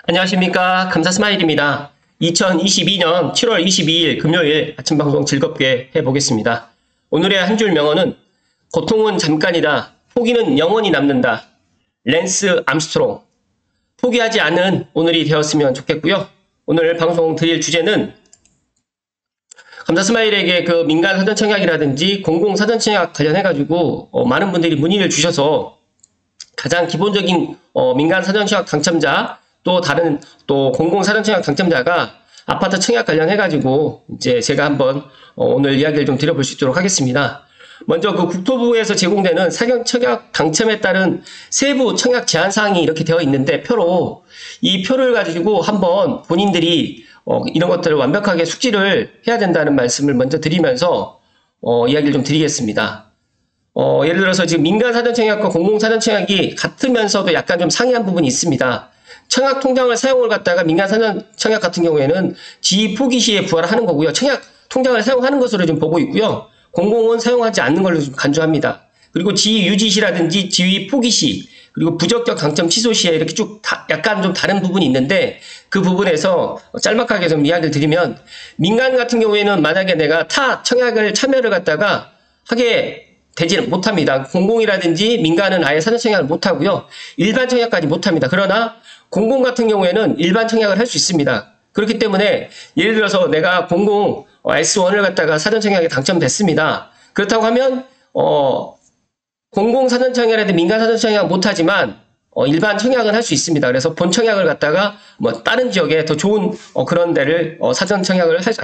안녕하십니까. 감사스마일입니다. 2022년 7월 22일 금요일 아침 방송 즐겁게 해보겠습니다. 오늘의 한 줄 명언은 고통은 잠깐이다. 포기는 영원히 남는다. 랜스 암스트롱. 포기하지 않은 오늘이 되었으면 좋겠고요. 오늘 방송 드릴 주제는 감사스마일에게 그 민간 사전청약이라든지 공공 사전청약 관련해가지고 많은 분들이 문의를 주셔서 가장 기본적인 민간 사전청약 당첨자 또 공공 사전청약 당첨자가 아파트 청약 관련해가지고 이제 제가 한번 오늘 이야기를 좀 드려볼 수 있도록 하겠습니다. 먼저 그 국토부에서 제공되는 사전청약 당첨에 따른 세부 청약 제한 사항이 이렇게 되어 있는데 이 표를 가지고 한번 본인들이 이런 것들을 완벽하게 숙지를 해야 된다는 말씀을 먼저 드리면서 이야기를 좀 드리겠습니다. 예를 들어서 지금 민간 사전청약과 공공 사전청약이 같으면서도 약간 좀 상이한 부분이 있습니다. 청약 통장을 사용을 갖다가 민간 사전청약 같은 경우에는 지위 포기 시에 부활하는 거고요. 청약 통장을 사용하는 것으로 좀 보고 있고요. 공공은 사용하지 않는 걸로 좀 간주합니다. 그리고 지위 유지 시라든지 지위 포기 시 그리고 부적격 당첨 취소 시에 이렇게 쭉 약간 좀 다른 부분이 있는데 그 부분에서 짤막하게 좀 이야기를 드리면 민간 같은 경우에는 만약에 내가 타 청약을 참여를 갖다가 하게 되지는 못합니다. 공공이라든지 민간은 아예 사전청약을 못하고요. 일반 청약까지 못합니다. 그러나 공공 같은 경우에는 일반 청약을 할 수 있습니다. 그렇기 때문에 예를 들어서 내가 공공 S1을 갖다가 사전청약에 당첨됐습니다. 그렇다고 하면 공공 사전청약이라든지 민간 사전청약 못하지만 일반 청약을 할 수 있습니다. 그래서 본 청약을 갖다가 다른 지역에 더 좋은 그런 데를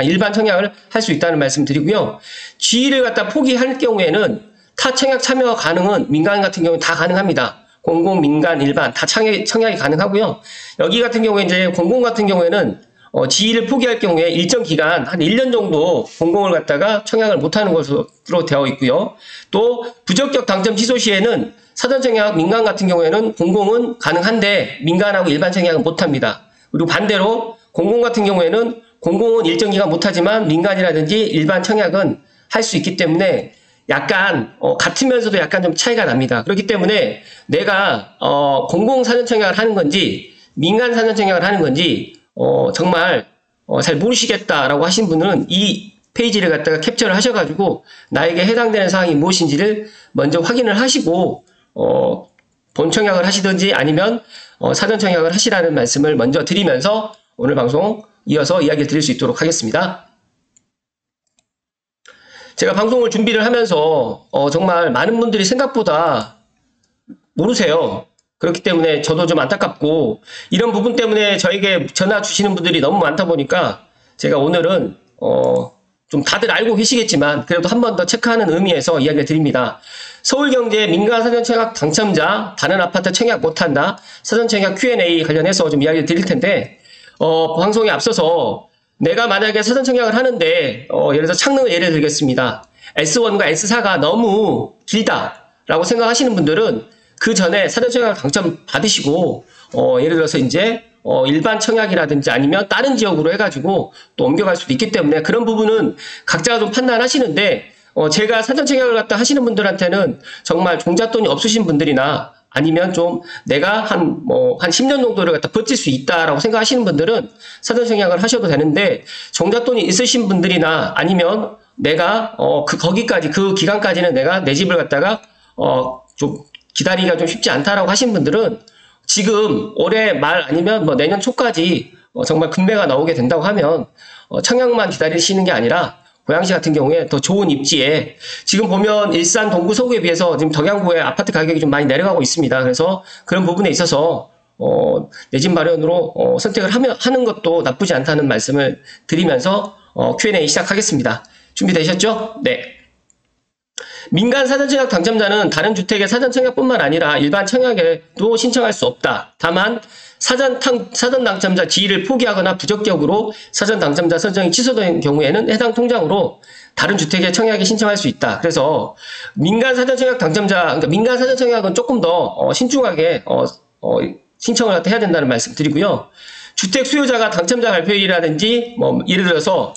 일반 청약을 할 수 있다는 말씀 드리고요. 지위를 갖다 포기할 경우에는 타 청약 참여 가능은 민간 같은 경우는 다 가능합니다. 공공, 민간, 일반 다 청약이 가능하고요. 여기 같은 경우에 이제 공공 같은 경우에는 지위를 포기할 경우에 일정 기간 한 1년 정도 공공을 갖다가 청약을 못하는 것으로 되어 있고요. 또 부적격 당첨 취소 시에는 사전청약 민간 같은 경우에는 공공은 가능한데 민간하고 일반 청약은 못합니다. 그리고 반대로 공공 같은 경우에는 공공은 일정 기간 못하지만 민간이라든지 일반 청약은 할 수 있기 때문에 약간 같으면서도 약간 좀 차이가 납니다. 그렇기 때문에 내가 공공 사전청약을 하는 건지 민간 사전청약을 하는 건지 정말 잘 모르시겠다라고 하신 분은 이 페이지를 갖다가 캡처를 하셔가지고 나에게 해당되는 사항이 무엇인지를 먼저 확인을 하시고 본 청약을 하시든지 아니면 사전청약을 하시라는 말씀을 먼저 드리면서 오늘 방송 이어서 이야기를 드릴 수 있도록 하겠습니다. 제가 방송을 준비를 하면서 정말 많은 분들이 생각보다 모르세요. 그렇기 때문에 저도 좀 안타깝고 이런 부분 때문에 저에게 전화 주시는 분들이 너무 많다 보니까 제가 오늘은 좀 다들 알고 계시겠지만 그래도 한 번 더 체크하는 의미에서 이야기를 드립니다. 서울경제 민간 사전청약 당첨자 다른 아파트 청약 못한다 사전청약 Q&A 관련해서 좀 이야기를 드릴 텐데 방송에 앞서서 내가 만약에 사전청약을 하는데 예를 들어서 창릉을 예를 들겠습니다. S1과 S4가 너무 길다라고 생각하시는 분들은 그 전에 사전청약을 당첨 받으시고 예를 들어서 이제 일반 청약이라든지 아니면 다른 지역으로 해가지고 또 옮겨갈 수도 있기 때문에 그런 부분은 각자가 좀 판단하시는데 제가 사전청약을 갖다 하시는 분들한테는 정말 종잣돈이 없으신 분들이나 아니면 좀 내가 한 10년 정도를 갖다 버틸 수 있다라고 생각하시는 분들은 사전청약을 하셔도 되는데 종잣돈이 있으신 분들이나 아니면 내가 거기까지 그 기간까지는 내가 내 집을 갖다가 좀 기다리기가 좀 쉽지 않다라고 하신 분들은 지금 올해 말 아니면 내년 초까지 정말 금매가 나오게 된다고 하면 청약만 기다리시는 게 아니라 고양시 같은 경우에 더 좋은 입지에 지금 보면 일산 동구 서구에 비해서 지금 덕양구의 아파트 가격이 좀 많이 내려가고 있습니다. 그래서 그런 부분에 있어서 내 집 마련으로 선택을 하는 것도 나쁘지 않다는 말씀을 드리면서 Q&A 시작하겠습니다. 준비되셨죠? 네. 민간 사전청약 당첨자는 다른 주택의 사전청약뿐만 아니라 일반 청약에도 신청할 수 없다. 다만 사전 당첨자 지위를 포기하거나 부적격으로 사전 당첨자 선정이 취소된 경우에는 해당 통장으로 다른 주택의 청약에 신청할 수 있다. 그래서 민간 사전청약 당첨자, 그러니까 민간 사전청약은 조금 더 신중하게 신청을 해야 된다는 말씀 드리고요. 주택 수요자가 당첨자 발표일이라든지 예를 들어서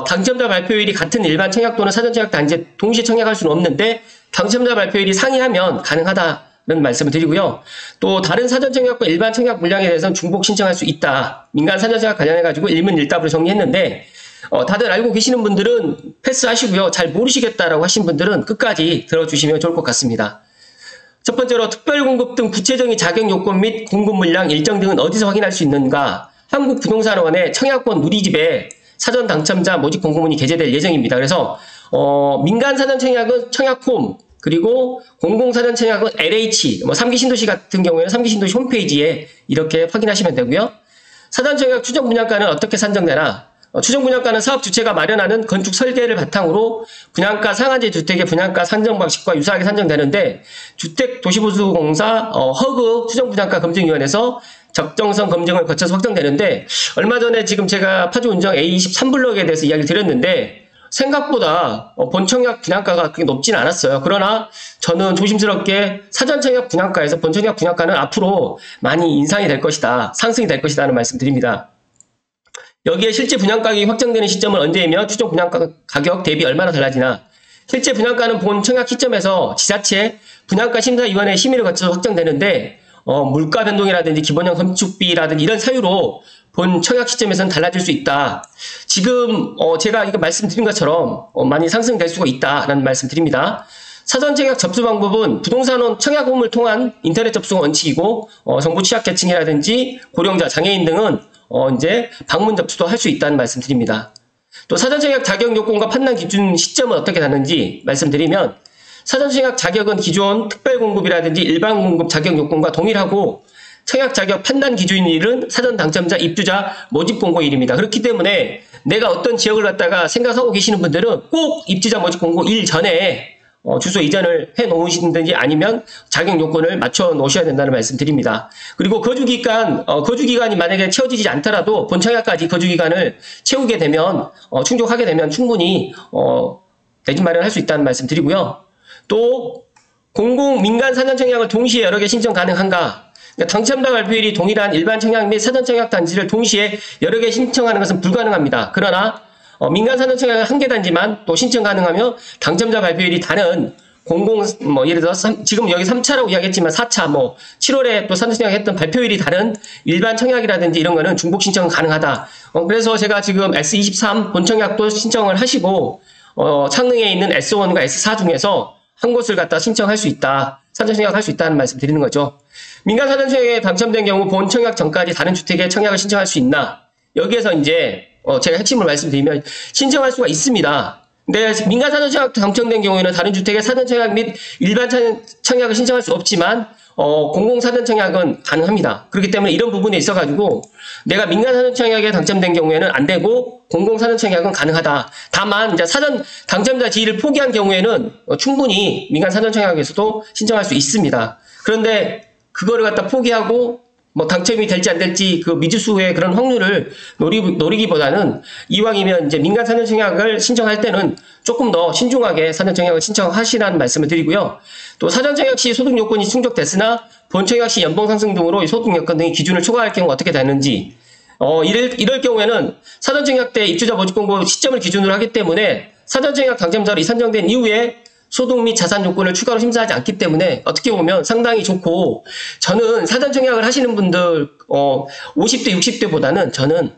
당첨자 발표일이 같은 일반 청약 또는 사전청약 단지에 동시 청약할 수는 없는데 당첨자 발표일이 상이하면 가능하다. 말씀을 드리고요. 또 다른 사전청약과 일반 청약 물량에 대해서는 중복 신청할 수 있다. 민간 사전청약 관련해가지고 일문일답으로 정리했는데 다들 알고 계시는 분들은 패스하시고요. 잘 모르시겠다라고 하신 분들은 끝까지 들어주시면 좋을 것 같습니다. 첫 번째로 특별공급 등 구체적인 자격 요건 및 공급 물량 일정 등은 어디서 확인할 수 있는가? 한국부동산원의 청약권 누리집에 사전 당첨자 모집 공고문이 게재될 예정입니다. 그래서 민간 사전 청약은 청약홈, 그리고 공공 사전 청약은 LH, 3기 신도시 같은 경우에는 3기 신도시 홈페이지에 이렇게 확인하시면 되고요. 사전 청약 추정 분양가는 어떻게 산정되나? 추정 분양가는 사업 주체가 마련하는 건축 설계를 바탕으로 분양가 상한제 주택의 분양가 산정 방식과 유사하게 산정되는데 주택도시보수공사 허그 추정 분양가 검증위원회에서 적정성 검증을 거쳐서 확정되는데 얼마 전에 지금 제가 파주운정 A23블럭에 대해서 이야기를 드렸는데 생각보다 본청약 분양가가 그렇게 높지는 않았어요. 그러나 저는 조심스럽게 사전청약 분양가에서 본청약 분양가는 앞으로 많이 인상이 될 것이다. 상승이 될 것이다 하는 말씀 드립니다. 여기에 실제 분양가격이 확정되는 시점은 언제이며 추정 분양가 가격 대비 얼마나 달라지나? 실제 분양가는 본 청약 시점에서 지자체 분양가 심사위원회 심의를 거쳐서 확정되는데 물가 변동이라든지 기본형 건축비라든지 이런 사유로 본 청약 시점에서는 달라질 수 있다. 지금 제가 이거 말씀드린 것처럼 많이 상승될 수가 있다라는 말씀 드립니다. 사전 청약 접수 방법은 부동산원 청약홈을 통한 인터넷 접수가 원칙이고 정부 취약계층이라든지 고령자, 장애인 등은 이제 방문 접수도 할 수 있다는 말씀 드립니다. 또 사전청약 자격 요건과 판단 기준 시점은 어떻게 다른지 말씀드리면 사전청약 자격은 기존 특별공급이라든지 일반 공급 자격 요건과 동일하고 청약 자격 판단 기준일은 사전 당첨자 입주자 모집 공고일입니다. 그렇기 때문에 내가 어떤 지역을 갖다가 생각하고 계시는 분들은 꼭 입주자 모집 공고일 전에 주소 이전을 해 놓으시든지 아니면 자격 요건을 맞춰 놓으셔야 된다는 말씀 드립니다. 그리고 거주기간이 만약에 채워지지 않더라도 본청약까지 거주기간을 채우게 되면, 충족하게 되면 충분히, 내 집 마련할 수 있다는 말씀 드리고요. 또, 공공, 민간 사전청약을 동시에 여러 개 신청 가능한가? 그러니까 당첨자 발표일이 동일한 일반 청약 및 사전청약 단지를 동시에 여러 개 신청하는 것은 불가능합니다. 그러나, 민간 사전청약은 한 개 단지만 또 신청 가능하며 당첨자 발표일이 다른 예를 들어서 지금 여기 3차라고 이야기했지만 4차 7월에 또 사전청약 했던 발표일이 다른 일반 청약이라든지 이런 거는 중복 신청은 가능하다. 그래서 제가 지금 S23 본청약도 신청을 하시고 창릉에 있는 S1과 S4 중에서 한 곳을 갖다 신청할 수 있다. 사전청약 할 수 있다는 말씀 드리는 거죠. 민간 사전청약에 당첨된 경우 본청약 전까지 다른 주택에 청약을 신청할 수 있나? 여기에서 이제 제가 핵심을 말씀드리면 신청할 수가 있습니다. 근데 민간 사전청약 당첨된 경우에는 다른 주택의 사전청약 및 일반 청약을 신청할 수 없지만 공공 사전청약은 가능합니다. 그렇기 때문에 이런 부분에 있어가지고 내가 민간 사전청약에 당첨된 경우에는 안 되고 공공 사전청약은 가능하다. 다만 이제 사전 당첨자 지위를 포기한 경우에는 충분히 민간 사전청약에서도 신청할 수 있습니다. 그런데 그거를 갖다 포기하고 당첨이 될지 안 될지 그 미지수의 그런 확률을 노리기보다는 이왕이면 이제 민간 사전청약을 신청할 때는 조금 더 신중하게 사전청약을 신청하시라는 말씀을 드리고요. 또 사전청약 시 소득 요건이 충족됐으나 본청약 시 연봉 상승 등으로 소득 요건 등의 기준을 초과할 경우 어떻게 되는지 이럴 경우에는 사전청약 때 입주자 모집 공고 시점을 기준으로 하기 때문에 사전청약 당첨자로 선정된 이후에 소득 및 자산 요건을 추가로 심사하지 않기 때문에 어떻게 보면 상당히 좋고 저는 사전청약을 하시는 분들 50대 60대보다는 저는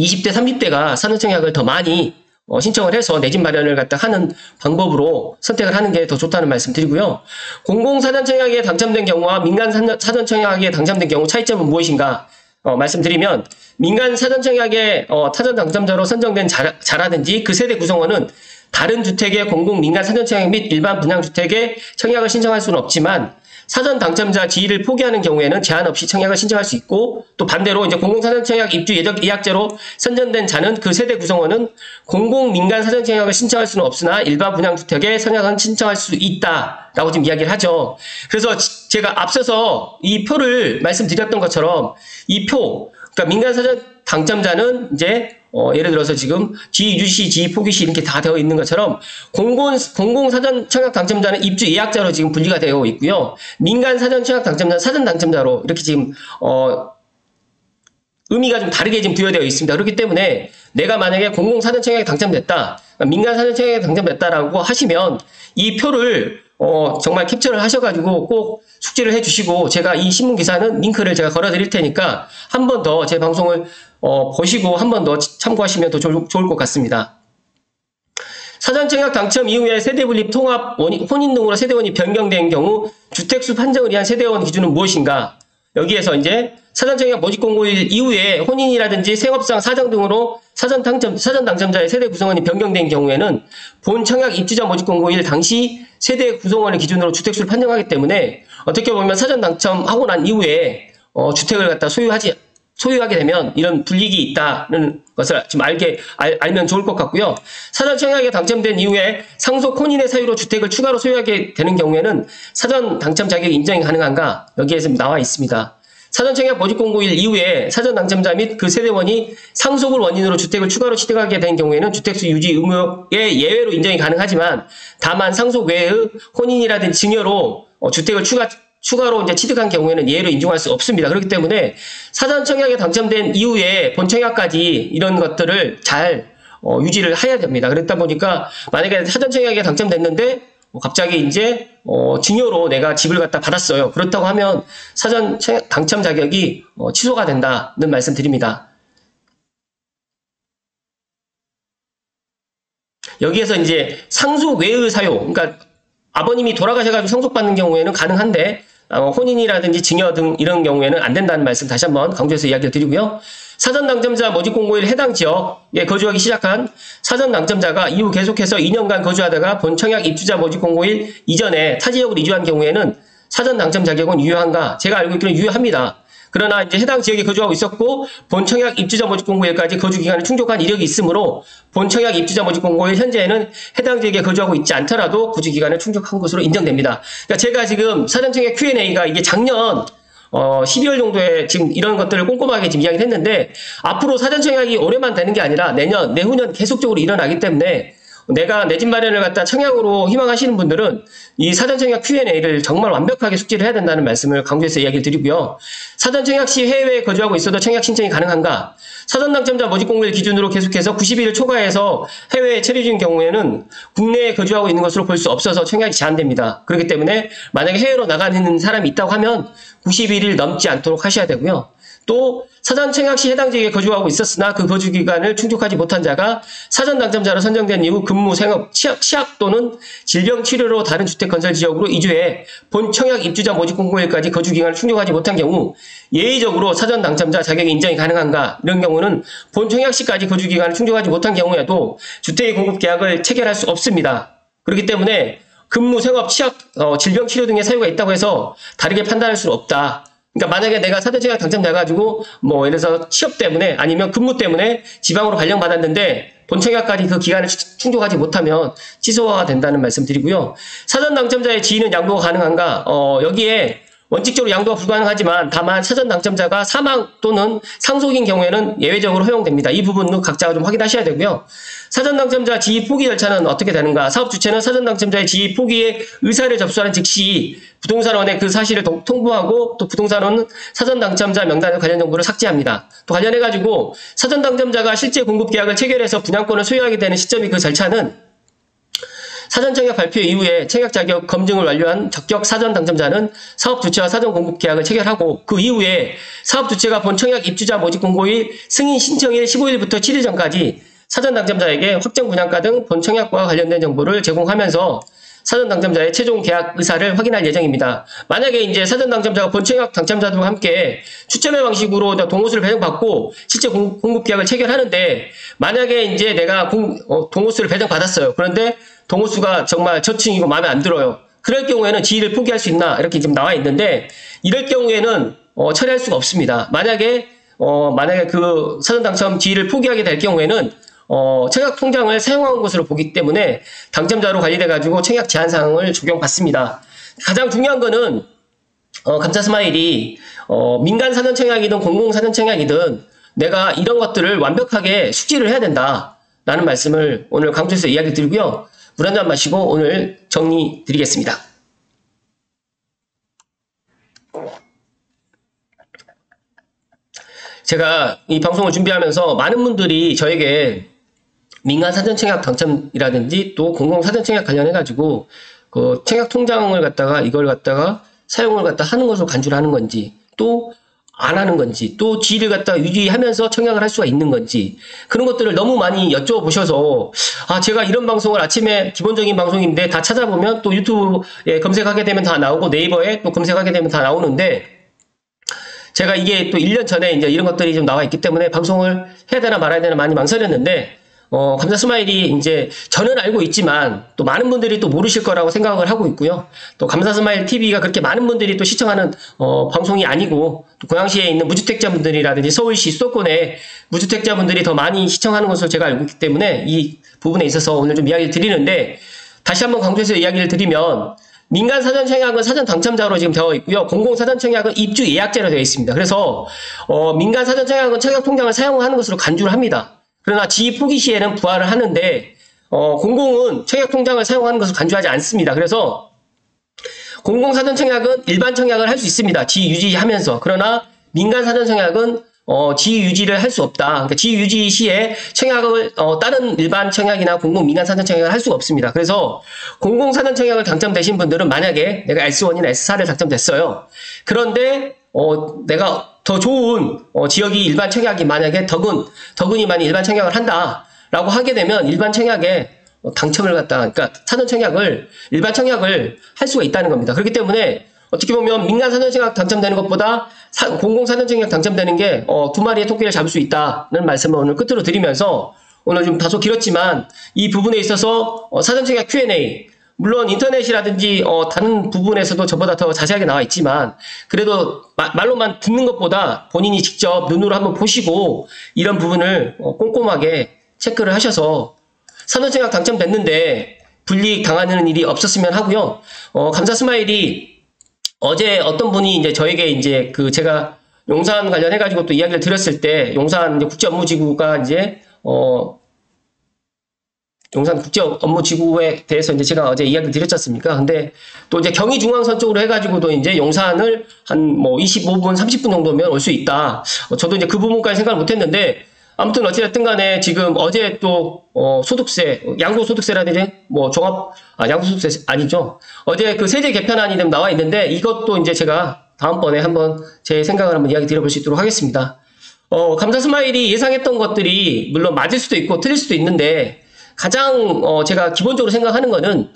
20대 30대가 사전청약을 더 많이 신청을 해서 내 집 마련을 갖다 하는 방법으로 선택을 하는 게 더 좋다는 말씀 드리고요. 공공 사전청약에 당첨된 경우와 민간 사전청약에 당첨된 경우 차이점은 무엇인가 말씀드리면 민간 사전청약에 사전 당첨자로 선정된 자라든지 그 세대 구성원은 다른 주택의 공공 민간 사전청약 및 일반 분양주택에 청약을 신청할 수는 없지만 사전 당첨자 지위를 포기하는 경우에는 제한 없이 청약을 신청할 수 있고 또 반대로 이제 공공 사전청약 입주 예약자로 선정된 자는 그 세대 구성원은 공공 민간 사전청약을 신청할 수는 없으나 일반 분양주택에 청약은 신청할 수 있다라고 지금 이야기를 하죠. 그래서 제가 앞서서 이 표를 말씀드렸던 것처럼 이 표, 그러니까 민간 사전 당첨자는 이제 예를 들어서 지금 지유시, 지포기시 이렇게 다 되어 있는 것처럼 공공 사전 청약 당첨자는 입주 예약자로 지금 분리가 되어 있고요. 민간 사전 청약 당첨자는 사전 당첨자로 이렇게 지금 의미가 좀 다르게 지금 부여되어 있습니다. 그렇기 때문에 내가 만약에 공공사전청약에 당첨됐다, 민간사전청약에 당첨됐다라고 하시면 이 표를 정말 캡처를 하셔가지고 꼭 숙지를 해주시고, 제가 이 신문 기사는 링크를 제가 걸어드릴 테니까 한 번 더 제 방송을 보시고 한 번 더 참고하시면 더 좋을 것 같습니다. 사전청약 당첨 이후에 세대분립 통합 혼인 등으로 세대원이 변경된 경우 주택수 판정을 위한 세대원 기준은 무엇인가? 여기에서 이제 사전청약 모집공고일 이후에 혼인이라든지 생업상 사정 등으로 사전 당첨자의 세대 구성원이 변경된 경우에는 본 청약 입주자 모집공고일 당시 세대 구성원을 기준으로 주택수를 판정하기 때문에 어떻게 보면 사전 당첨하고 난 이후에 주택을 갖다 소유하게 되면 이런 불이익이 있다는 것을 좀 알면 좋을 것 같고요. 사전 청약에 당첨된 이후에 상속 혼인의 사유로 주택을 추가로 소유하게 되는 경우에는 사전 당첨 자격 인정이 가능한가? 여기에서 나와 있습니다. 사전 청약 모집 공고일 이후에 사전 당첨자 및 그 세대원이 상속을 원인으로 주택을 추가로 취득하게 된 경우에는 주택수 유지 의무의 예외로 인정이 가능하지만, 다만 상속 외의 혼인이라든지 증여로 주택을 추가로 이제 취득한 경우에는 예외로 인정할 수 없습니다. 그렇기 때문에 사전 청약에 당첨된 이후에 본 청약까지 이런 것들을 잘 유지를 해야 됩니다. 그렇다 보니까 만약에 사전 청약에 당첨됐는데 갑자기 이제 증여로 내가 집을 갖다 받았어요. 그렇다고 하면 사전 당첨 자격이 취소가 된다는 말씀 드립니다. 여기에서 이제 상속 외의 사유, 그러니까 아버님이 돌아가셔가지고 상속받는 경우에는 가능한데 혼인이라든지 증여 등 이런 경우에는 안 된다는 말씀 다시 한번 강조해서 이야기를 드리고요. 사전 당첨자 모집 공고일 해당 지역에 거주하기 시작한 사전 당첨자가 이후 계속해서 2년간 거주하다가 본 청약 입주자 모집 공고일 이전에 타 지역으로 이주한 경우에는 사전 당첨 자격은 유효한가? 제가 알고 있기로는 유효합니다. 그러나 이제 해당 지역에 거주하고 있었고 본 청약 입주자 모집 공고일까지 거주 기간을 충족한 이력이 있으므로 본 청약 입주자 모집 공고일 현재는 해당 지역에 거주하고 있지 않더라도 거주 기간을 충족한 것으로 인정됩니다. 그러니까 제가 지금 사전 청약 Q&A가 이게 작년 12월 정도에 지금 이런 것들을 꼼꼼하게 지금 이야기를 했는데, 앞으로 사전 청약이 올해만 되는 게 아니라 내년, 내후년 계속적으로 일어나기 때문에 내가 내 집 마련을 갖다 청약으로 희망하시는 분들은 이 사전 청약 Q&A를 정말 완벽하게 숙지를 해야 된다는 말씀을 강조해서 이야기를 드리고요. 사전 청약 시 해외에 거주하고 있어도 청약 신청이 가능한가? 사전 당첨자 모집 공고일 기준으로 계속해서 90일 초과해서 해외에 체류 중인 경우에는 국내에 거주하고 있는 것으로 볼 수 없어서 청약이 제한됩니다. 그렇기 때문에 만약에 해외로 나가는 사람이 있다고 하면 91일 넘지 않도록 하셔야 되고요. 또 사전 청약 시 해당 지역에 거주하고 있었으나 그 거주 기간을 충족하지 못한 자가 사전 당첨자로 선정된 이후 근무, 생업, 취약 또는 질병 치료로 다른 주택 건설 지역으로 이주해 본 청약 입주자 모집 공고일까지 거주 기간을 충족하지 못한 경우 예의적으로 사전 당첨자 자격이 인정이 가능한가? 이런 경우는 본 청약 시까지 거주 기간을 충족하지 못한 경우에도 주택의 공급 계약을 체결할 수 없습니다. 그렇기 때문에 근무, 생업, 취약, 질병 치료 등의 사유가 있다고 해서 다르게 판단할 수는 없다. 그러니까 만약에 내가 사전 청약 당첨돼가지고 예를 들어서 취업 때문에 아니면 근무 때문에 지방으로 발령받았는데 본 청약까지 그 기간을 충족하지 못하면 취소가 된다는 말씀 드리고요. 사전 당첨자의 지위는 양도가 가능한가? 여기에 원칙적으로 양도가 불가능하지만 다만 사전 당첨자가 사망 또는 상속인 경우에는 예외적으로 허용됩니다. 이 부분은 각자 좀 확인하셔야 되고요. 사전 당첨자 지위 포기 절차는 어떻게 되는가? 사업 주체는 사전 당첨자의 지위 포기의 의사를 접수하는 즉시 부동산원에 그 사실을 통보하고, 또 부동산원은 사전 당첨자 명단의 관련 정보를 삭제합니다. 또 관련해가지고 사전 당첨자가 실제 공급 계약을 체결해서 분양권을 소유하게 되는 시점이 그 절차는 사전 청약 발표 이후에 청약 자격 검증을 완료한 적격 사전 당첨자는 사업 주체와 사전 공급 계약을 체결하고, 그 이후에 사업 주체가 본 청약 입주자 모집 공고일 승인 신청일 15일부터 7일 전까지 사전 당첨자에게 확정 분양가 등 본 청약과 관련된 정보를 제공하면서 사전 당첨자의 최종 계약 의사를 확인할 예정입니다. 만약에 이제 사전 당첨자가 본 청약 당첨자들과 함께 추첨의 방식으로 동호수를 배정받고 실제 공급 계약을 체결하는데, 만약에 이제 내가 동호수를 배정받았어요. 그런데 동호수가 정말 저층이고 마음에 안 들어요. 그럴 경우에는 지위를 포기할 수 있나? 이렇게 지금 나와 있는데, 이럴 경우에는 처리할 수가 없습니다. 만약에 그 사전 당첨 지위를 포기하게 될 경우에는 청약 통장을 사용한 것으로 보기 때문에 당첨자로 관리돼가지고 청약 제한 사항을 적용받습니다. 가장 중요한 거는 감사 스마일이 민간 사전 청약이든 공공 사전 청약이든 내가 이런 것들을 완벽하게 숙지를 해야 된다라는 말씀을 오늘 강조해서 이야기 드리고요. 물 한 잔 마시고 오늘 정리 드리겠습니다. 제가 이 방송을 준비하면서 많은 분들이 저에게 민간 사전청약 당첨이라든지 또 공공사전청약 관련해가지고 그 청약 통장을 갖다가 이걸 갖다가 사용을 갖다 하는 것으로 간주를 하는 건지 또 안 하는 건지 또 지위를 갖다가 유지하면서 청약을 할 수가 있는 건지 그런 것들을 너무 많이 여쭤보셔서 제가 이런 방송을 아침에 기본적인 방송인데 다 찾아보면 또 유튜브에 검색하게 되면 다 나오고 네이버에 또 검색하게 되면 다 나오는데 제가 이게 또 1년 전에 이제 이런 것들이 좀 나와 있기 때문에 방송을 해야 되나 말아야 되나 많이 망설였는데 감사 스마일이 이제 저는 알고 있지만 또 많은 분들이 또 모르실 거라고 생각을 하고 있고요. 또 감사 스마일 TV가 그렇게 많은 분들이 또 시청하는 방송이 아니고 또 고양시에 있는 무주택자분들이라든지 서울시 수도권의 무주택자분들이 더 많이 시청하는 것으로 제가 알고 있기 때문에 이 부분에 있어서 오늘 좀 이야기를 드리는데 다시 한번 강조해서 이야기를 드리면 민간 사전청약은 사전 당첨자로 지금 되어 있고요. 공공사전청약은 입주 예약제로 되어 있습니다. 그래서 민간 사전청약은 청약 통장을 사용하는 것으로 간주를 합니다. 그러나 지위 포기 시에는 부활을 하는데 공공은 청약 통장을 사용하는 것을 간주하지 않습니다. 그래서 공공사전청약은 일반 청약을 할 수 있습니다. 지위 유지하면서. 그러나 민간 사전청약은 지위 유지를 할 수 없다. 그러니까 지위 유지 시에 청약을 다른 일반 청약이나 공공 민간 사전청약을 할 수가 없습니다. 그래서 공공 사전청약을 당첨되신 분들은 만약에 내가 S1이나 S4를 당첨됐어요. 그런데 내가 더 좋은 지역이 일반 청약이 만약에 덕은이 많이 일반 청약을 한다라고 하게 되면 일반 청약에 당첨을 갖다 그러니까 사전 청약을 일반 청약을 할 수가 있다는 겁니다. 그렇기 때문에 어떻게 보면 민간 사전청약 당첨되는 것보다 공공 사전청약 당첨되는 게 두 마리의 토끼를 잡을 수 있다는 말씀을 오늘 끝으로 드리면서 오늘 좀 다소 길었지만 이 부분에 있어서 사전청약 Q&A 물론 인터넷이라든지 다른 부분에서도 저보다 더 자세하게 나와 있지만 그래도 말로만 듣는 것보다 본인이 직접 눈으로 한번 보시고 이런 부분을 꼼꼼하게 체크를 하셔서 사전청약 당첨됐는데 불이익 당하는 일이 없었으면 하고요. 감사 스마일이 어제 어떤 분이 이제 저에게 이제 제가 용산 관련해가지고 또 이야기를 드렸을 때 용산 이제 국제업무지구가 이제 용산 국제업무지구에 대해서 이제 제가 어제 이야기를 드렸지 않습니까? 근데 또 이제 경의중앙선 쪽으로 해가지고도 이제 용산을 한 25분, 30분 정도면 올 수 있다. 저도 이제 그 부분까지 생각을 못 했는데 아무튼 어찌됐든 간에 지금 어제 또 소득세, 양도소득세라든지 양도소득세 아니죠. 어제 그 세제 개편안이 좀 나와 있는데 이것도 이제 제가 다음번에 한번 제 생각을 한번 이야기 드려볼 수 있도록 하겠습니다. 감사 스마일이 예상했던 것들이 물론 맞을 수도 있고 틀릴 수도 있는데 가장 제가 기본적으로 생각하는 거는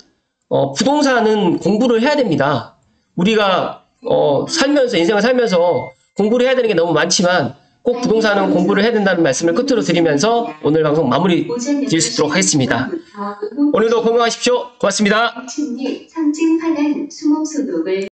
부동산은 공부를 해야 됩니다. 우리가 인생을 살면서 공부를 해야 되는 게 너무 많지만 꼭 부동산은 공부를 해야 된다는 말씀을 끝으로 드리면서 오늘 방송 마무리 지을 수 있도록 하겠습니다. 오늘도 건강하십시오. 고맙습니다.